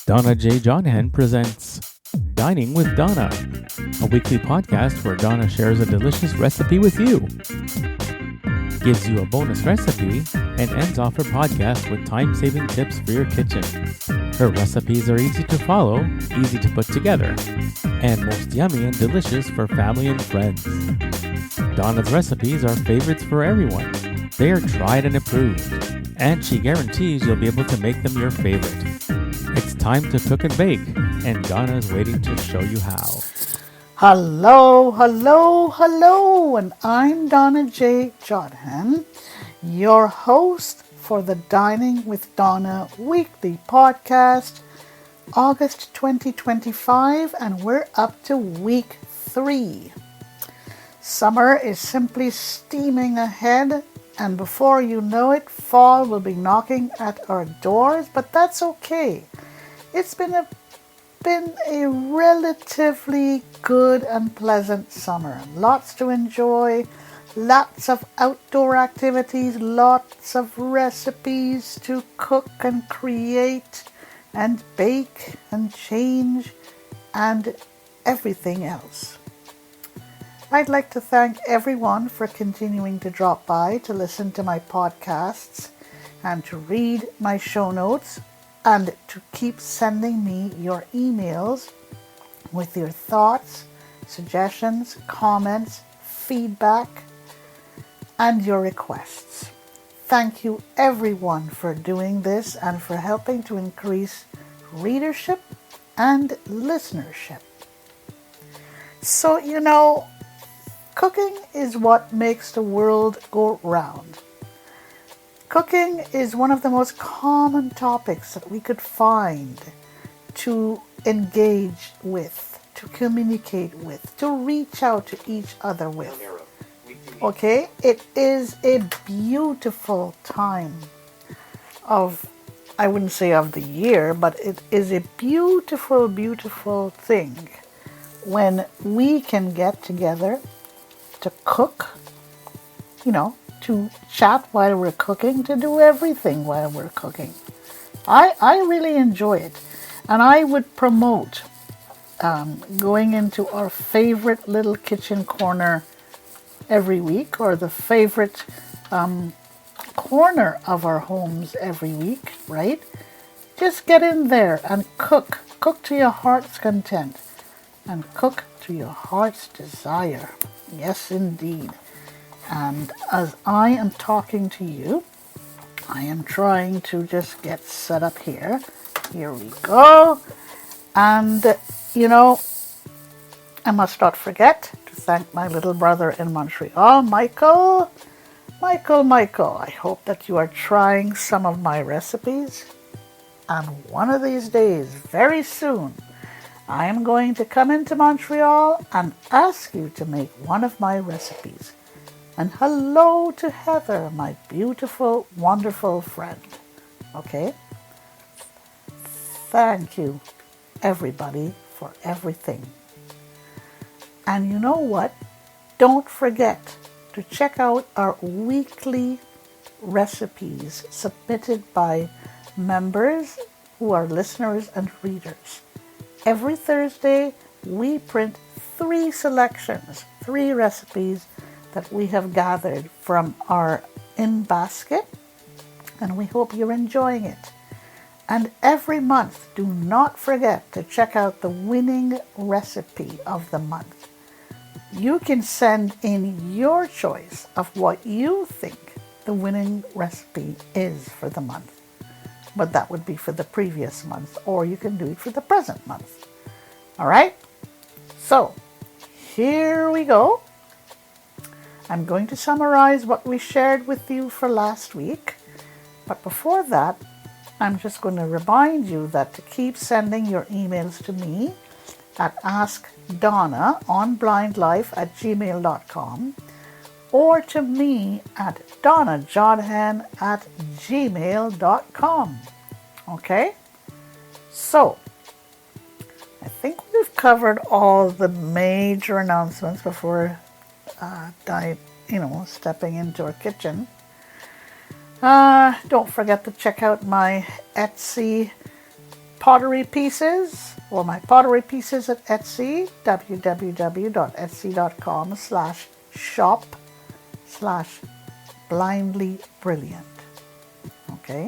Donna J. Jodhan presents Dining with Donna, a weekly podcast where Donna shares a delicious recipe with you, gives you a bonus recipe, and ends off her podcast with time-saving tips for your kitchen. Her recipes are easy to follow, easy to put together, and most yummy and delicious for family and friends. Donna's recipes are favorites for everyone. They are tried and approved, and she guarantees you'll be able to make them your favorite. It's time to cook and bake, and Donna is waiting to show you how. Hello, and I'm Donna J. Jodhan, your host for the Dining with Donna weekly podcast, August 2025, and we're up to week 3. Summer is simply steaming ahead, and before you know it, fall will be knocking at our doors, but that's okay. It's been a relatively good and pleasant summer. Lots to enjoy, lots of outdoor activities, lots of recipes to cook and create and bake and change and everything else. I'd like to thank everyone for continuing to drop by to listen to my podcasts and to read my show notes and to keep sending me your emails with your thoughts, suggestions, comments, feedback, and your requests. Thank you everyone for doing this and for helping to increase readership and listenership. So, cooking is what makes the world go round. Cooking is one of the most common topics that we could find to engage with, to communicate with, to reach out to each other with. Okay? It is a beautiful time of, I wouldn't say of the year, but it is a beautiful, beautiful thing when we can get together to cook, to chat while we're cooking, to do everything while we're cooking. I really enjoy it. And I would promote going into our favorite little kitchen corner every week, or the favorite corner of our homes every week, right? Just get in there and cook. Cook to your heart's content and cook to your heart's desire. Yes, indeed. And as I am talking to you, I am trying to just get set up here. Here we go. And, I must not forget to thank my little brother in Montreal, Michael. Michael, I hope that you are trying some of my recipes. And one of these days, very soon, I am going to come into Montreal and ask you to make one of my recipes. And hello to Heather, my beautiful, wonderful friend. Okay? Thank you, everybody, for everything. And you know what? Don't forget to check out our weekly recipes submitted by members who are listeners and readers. Every Thursday, we print 3 selections, 3 recipes that we have gathered from our in-basket, and we hope you're enjoying it. And every month, do not forget to check out the winning recipe of the month. You can send in your choice of what you think the winning recipe is for the month. But that would be for the previous month, or you can do it for the present month. All right? So, here we go. I'm going to summarize what we shared with you for last week. But before that, I'm just going to remind you that to keep sending your emails to me at askdonnaonblindlife@gmail.com or to me at donnajodhan@gmail.com. Okay? So, I think we've covered all the major announcements before stepping into our kitchen. Don't forget to check out my Etsy pottery pieces, or my pottery pieces at Etsy, www.etsy.com/shop/blindlybrilliant. Okay,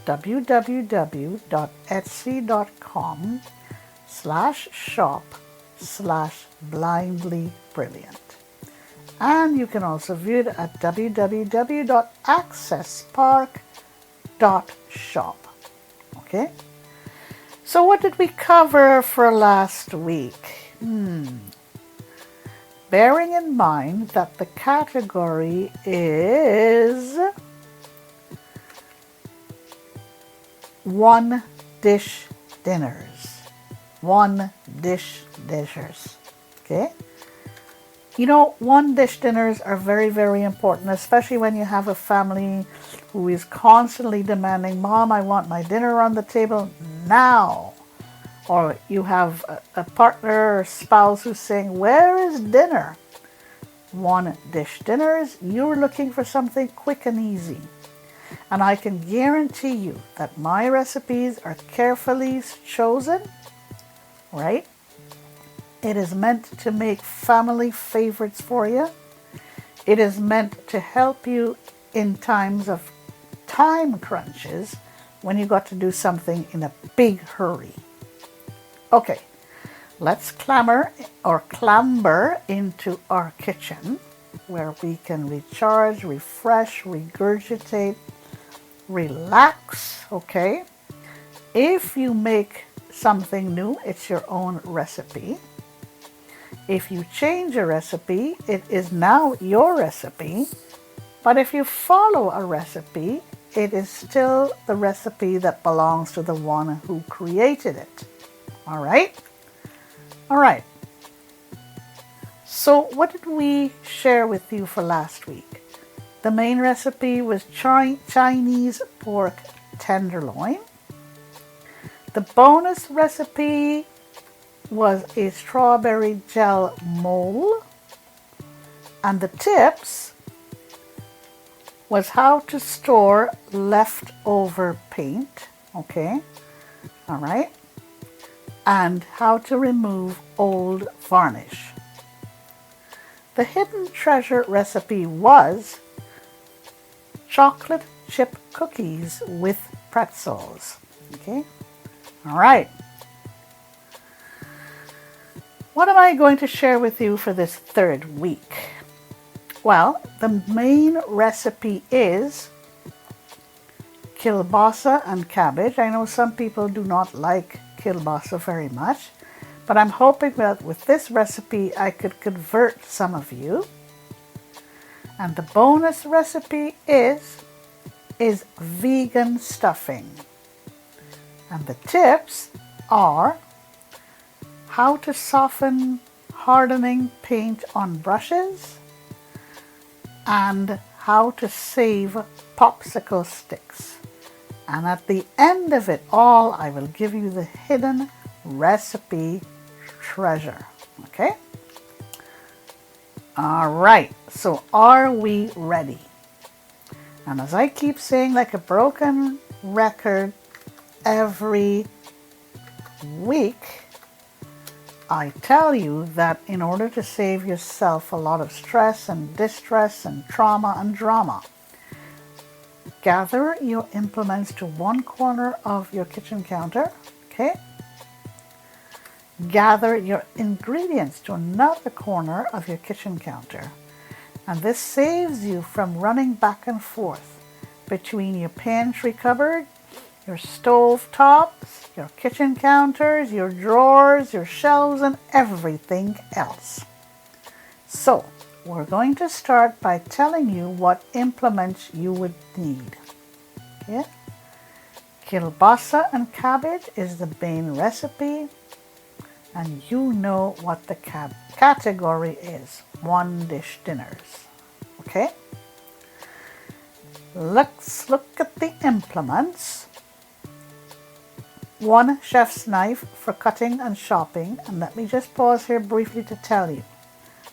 www.etsy.com/shop/blindlybrilliant. And you can also view it at www.accesspark.shop. Okay, so what did we cover for last week? Bearing in mind that the category is one dish dinners. One dish dishes. Okay? You know, one dish dinners are very, very important, especially when you have a family who is constantly demanding, Mom, I want my dinner on the table now. Or you have a partner or spouse who's saying, where is dinner? One dish dinners, you're looking for something quick and easy. And I can guarantee you that my recipes are carefully chosen, right? It is meant to make family favorites for you. It is meant to help you in times of time crunches when you got to do something in a big hurry. Okay, let's clamber into our kitchen where we can recharge, refresh, regurgitate, relax, okay? If you make something new, it's your own recipe. If you change a recipe, it is now your recipe. But if you follow a recipe, it is still the recipe that belongs to the one who created it. All right? All right. So what did we share with you for last week? The main recipe was Chinese pork tenderloin. The bonus recipe was a strawberry gel mole. And the tips was how to store leftover paint. Okay. All right. And how to remove old varnish. The hidden treasure recipe was chocolate chip cookies with pretzels. Okay, all right. What am I going to share with you for this third week? Well, the main recipe is kielbasa and cabbage. I know some people do not like kielbasa very much, but I'm hoping that with this recipe I could convert some of you. And the bonus recipe is vegan stuffing. And the tips are how to soften hardening paint on brushes and how to save popsicle sticks. And at the end of it all, I will give you the hidden recipe treasure. Okay? All right. So are we ready? And as I keep saying, like a broken record every week, I tell you that in order to save yourself a lot of stress and distress and trauma and drama, gather your implements to one corner of your kitchen counter, okay? Gather your ingredients to another corner of your kitchen counter. And this saves you from running back and forth between your pantry cupboard, your stove tops, your kitchen counters, your drawers, your shelves, and everything else. So, we're going to start by telling you what implements you would need. Okay? Kielbasa and cabbage is the main recipe, and you know what the category is. One dish dinners. Okay? Let's look at the implements. 1 chef's knife for cutting and chopping. And let me just pause here briefly to tell you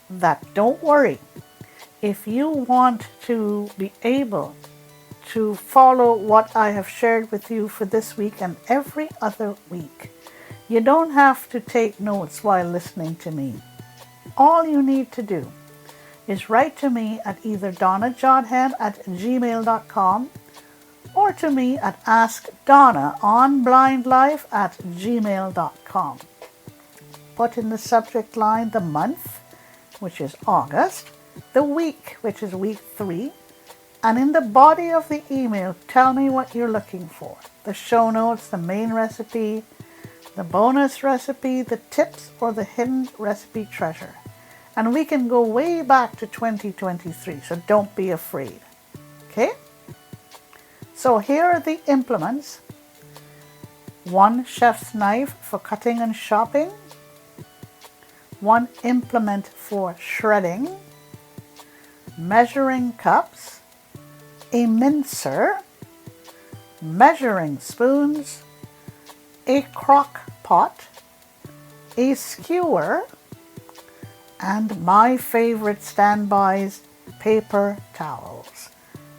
that don't worry. If you want to be able to follow what I have shared with you for this week and every other week. You don't have to take notes while listening to me. All you need to do is write to me at either donnajodhan@gmail.com or to me at askdonnaonblindlife@gmail.com. Put in the subject line the month, which is August, the week, which is week 3, and in the body of the email, tell me what you're looking for. The show notes, the main recipe, the bonus recipe, the tips, or the hidden recipe treasure. And we can go way back to 2023, so don't be afraid. Okay? So here are the implements. 1 chef's knife for cutting and chopping. 1 implement for shredding. Measuring cups. A mincer. Measuring spoons. A crock pot. A skewer. And my favorite standbys, paper towels.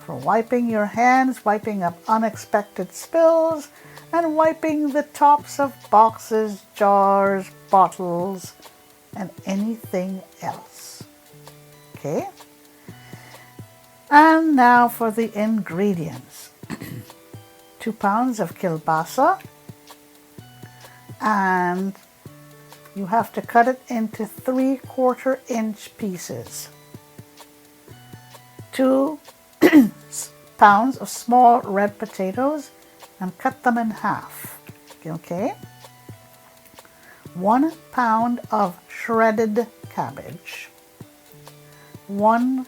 For wiping your hands, wiping up unexpected spills, and wiping the tops of boxes, jars, bottles, and anything else. Okay? And now for the ingredients. 2 pounds of kielbasa, and you have to cut it into 3/4 inch pieces. 2 pounds of small red potatoes and cut them in half. Okay? 1 pound of shredded cabbage. 1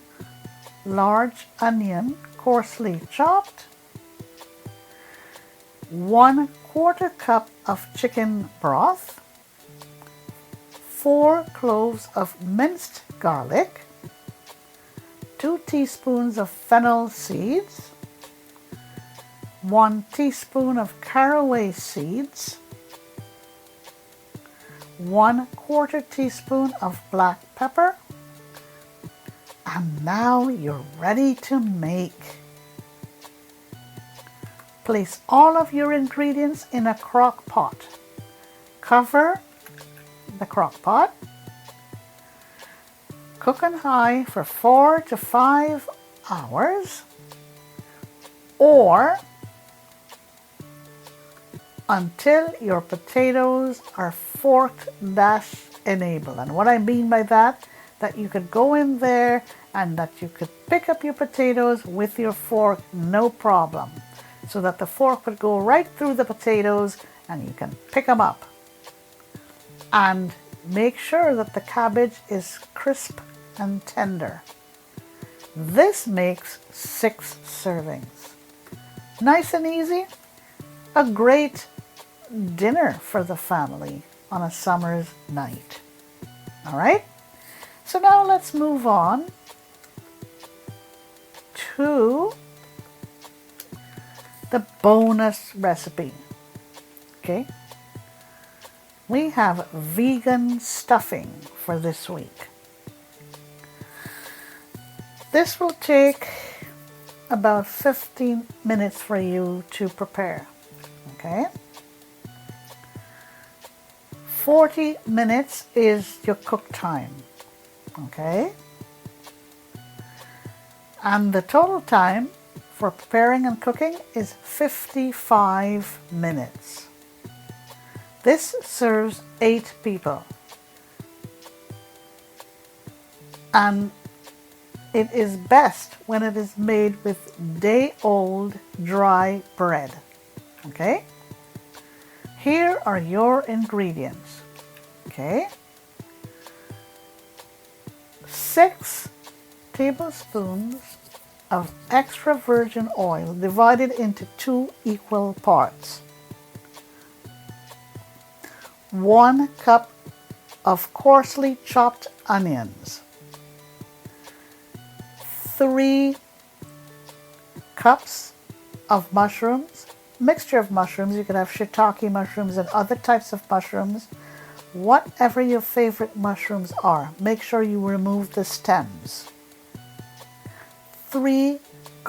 large onion coarsely chopped. 1/4 cup of chicken broth. 4 cloves of minced garlic, 2 teaspoons of fennel seeds, 1 teaspoon of caraway seeds, 1/4 teaspoon of black pepper, and now you're ready to make. Place all of your ingredients in a crock pot. Cover the crock pot. Cook on high for 4 to 5 hours or until your potatoes are fork-enabled. And what I mean by that you could go in there and that you could pick up your potatoes with your fork, no problem. So that the fork would go right through the potatoes and you can pick them up. And make sure that the cabbage is crisp and tender. This makes 6 servings. Nice and easy. A great dinner for the family on a summer's night. All right? So now let's move on to the bonus recipe. Okay? We have vegan stuffing for this week. This will take about 15 minutes for you to prepare. Okay? 40 minutes is your cook time. Okay? And the total time for preparing and cooking is 55 minutes. This serves 8 people. And it is best when it is made with day-old dry bread. Okay? Here are your ingredients. Okay? 6 tablespoons of extra virgin oil divided into 2 equal parts. 1 cup of coarsely chopped onions. 3 cups of mushrooms, mixture of mushrooms. You can have shiitake mushrooms and other types of mushrooms. Whatever your favorite mushrooms are, make sure you remove the stems. 3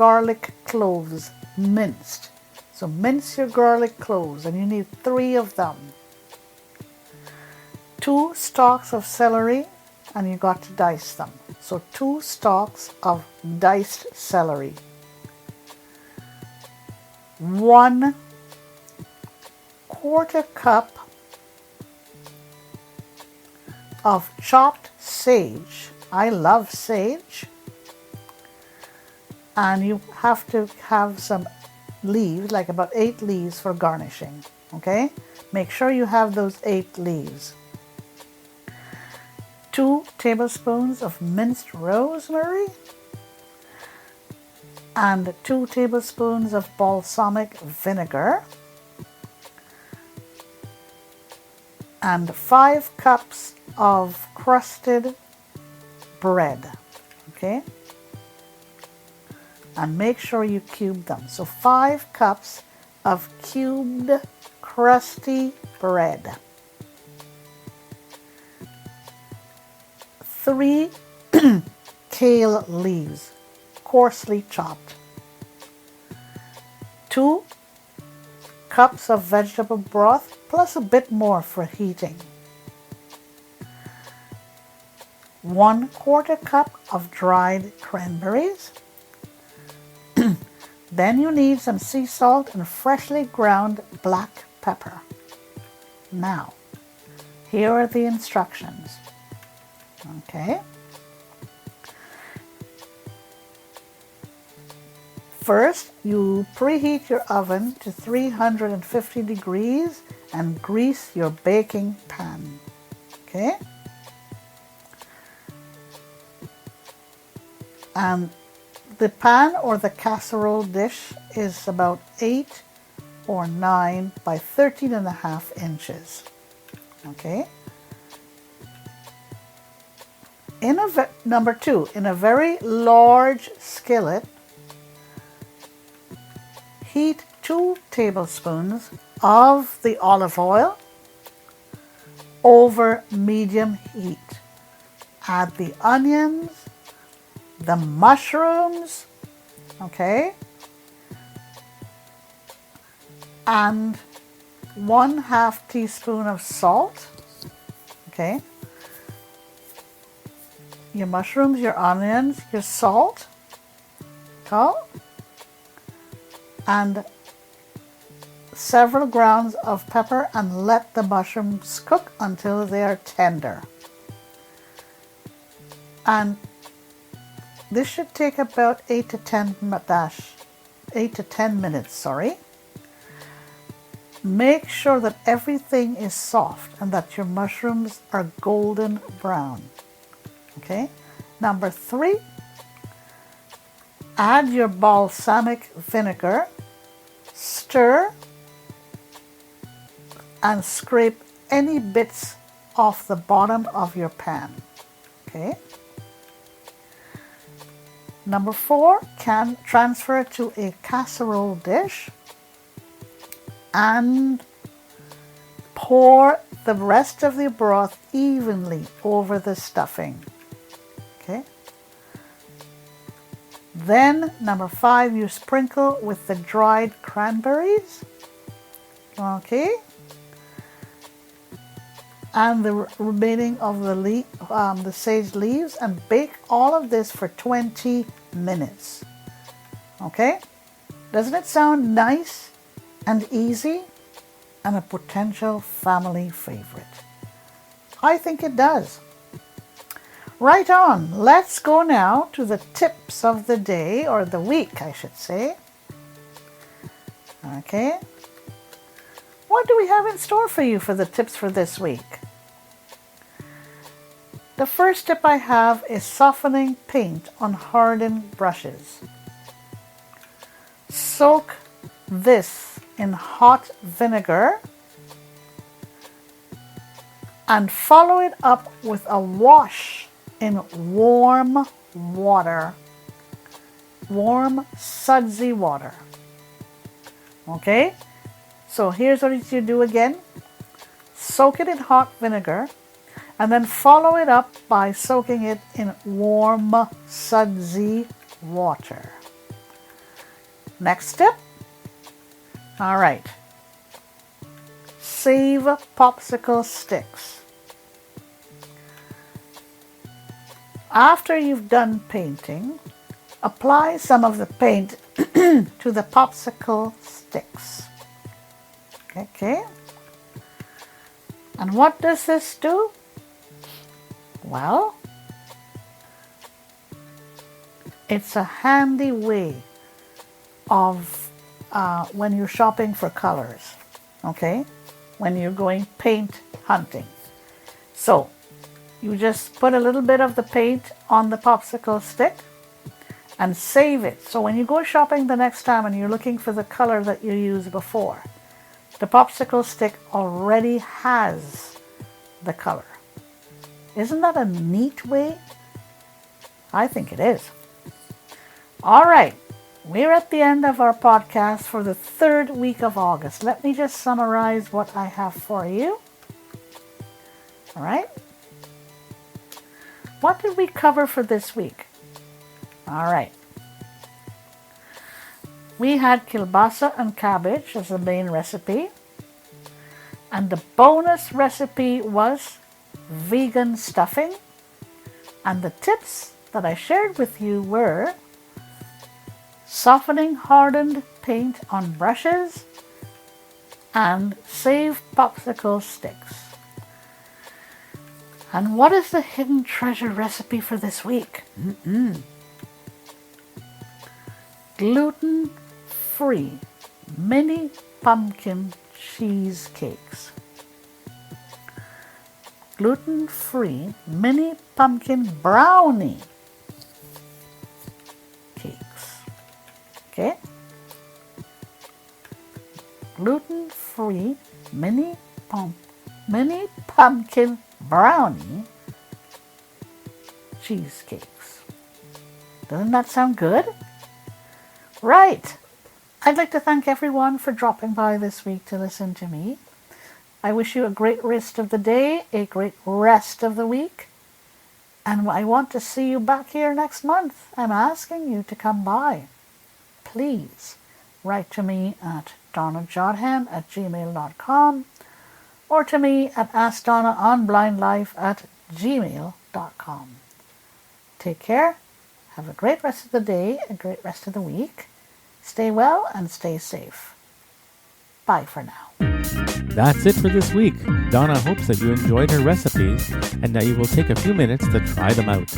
garlic cloves minced. So mince your garlic cloves, and you need 3 of them. 2 stalks of celery, and you got to dice them. So 2 stalks of diced celery. 1/4 cup of chopped sage. I love sage. And you have to have some leaves, like about 8 leaves for garnishing. Okay? Make sure you have those 8 leaves. 2 tablespoons of minced rosemary. And 2 tablespoons of balsamic vinegar. And 5 cups of crusted bread. Okay? And make sure you cube them. So 5 cups of cubed crusty bread. 3 kale leaves, coarsely chopped. 2 cups of vegetable broth, plus a bit more for heating. 1/4 cup of dried cranberries. Then you need some sea salt and freshly ground black pepper. Now, here are the instructions. Okay. First, you preheat your oven to 350 degrees and grease your baking pan. Okay. And the pan or the casserole dish is about 8 or 9 by 13.5 inches. Okay. Number 2, in a very large skillet, heat 2 tablespoons of the olive oil over medium heat. Add the onions, the mushrooms, okay, and 1/2 teaspoon of salt, okay. Your mushrooms, your onions, your salt, okay, and several grounds of pepper, and let the mushrooms cook until they are tender. And this should take about 8 to 10 minutes. Make sure that everything is soft and that your mushrooms are golden brown. Okay. Number 3, add your balsamic vinegar, stir, and scrape any bits off the bottom of your pan. Okay. Number 4, transfer to a casserole dish and pour the rest of the broth evenly over the stuffing. Okay. Then, number 5, you sprinkle with the dried cranberries. Okay. And the remaining of the sage leaves, and bake all of this for 20 minutes. Okay? Doesn't it sound nice and easy and a potential family favorite? I think it does. Right on. Let's go now to the tips of the day, or the week, I should say. Okay? What do we have in store for you for the tips for this week? The first tip I have is softening paint on hardened brushes. Soak this in hot vinegar and follow it up with a wash in warm water, warm sudsy water. Okay, so here's what you do again. Soak it in hot vinegar and then follow it up by soaking it in warm sudsy water. Next step. All right. Save popsicle sticks. After you've done painting, apply some of the paint to the popsicle sticks. Okay. And what does this do? Well, it's a handy way of when you're shopping for colors, okay? When you're going paint hunting. So, you just put a little bit of the paint on the popsicle stick and save it. So when you go shopping the next time and you're looking for the color that you used before, the popsicle stick already has the color. Isn't that a neat way? I think it is. All right, we're at the end of our podcast for the 3rd week of August. Let me just summarize what I have for you. All right. What did we cover for this week? All right. We had kielbasa and cabbage as the main recipe. And the bonus recipe was vegan stuffing. And the tips that I shared with you were softening hardened paint on brushes and save popsicle sticks. And what is the hidden treasure recipe for this week? Gluten-free mini pumpkin cheesecakes. Gluten-free mini pumpkin brownie cakes. Okay? Gluten-free mini pumpkin brownie cheesecakes. Doesn't that sound good? Right. I'd like to thank everyone for dropping by this week to listen to me. I wish you a great rest of the day, a great rest of the week, and I want to see you back here next month. I'm asking you to come by. Please write to me at donnajodhan@gmail.com or to me at askdonnaonblindlife@gmail.com. Take care. Have a great rest of the day, a great rest of the week. Stay well and stay safe. Bye for now. That's it for this week. Donna hopes that you enjoyed her recipes and that you will take a few minutes to try them out.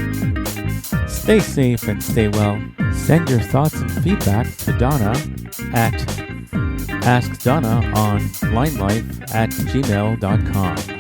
Stay safe and stay well. Send your thoughts and feedback to Donna at askdonnaonblindlife@gmail.com.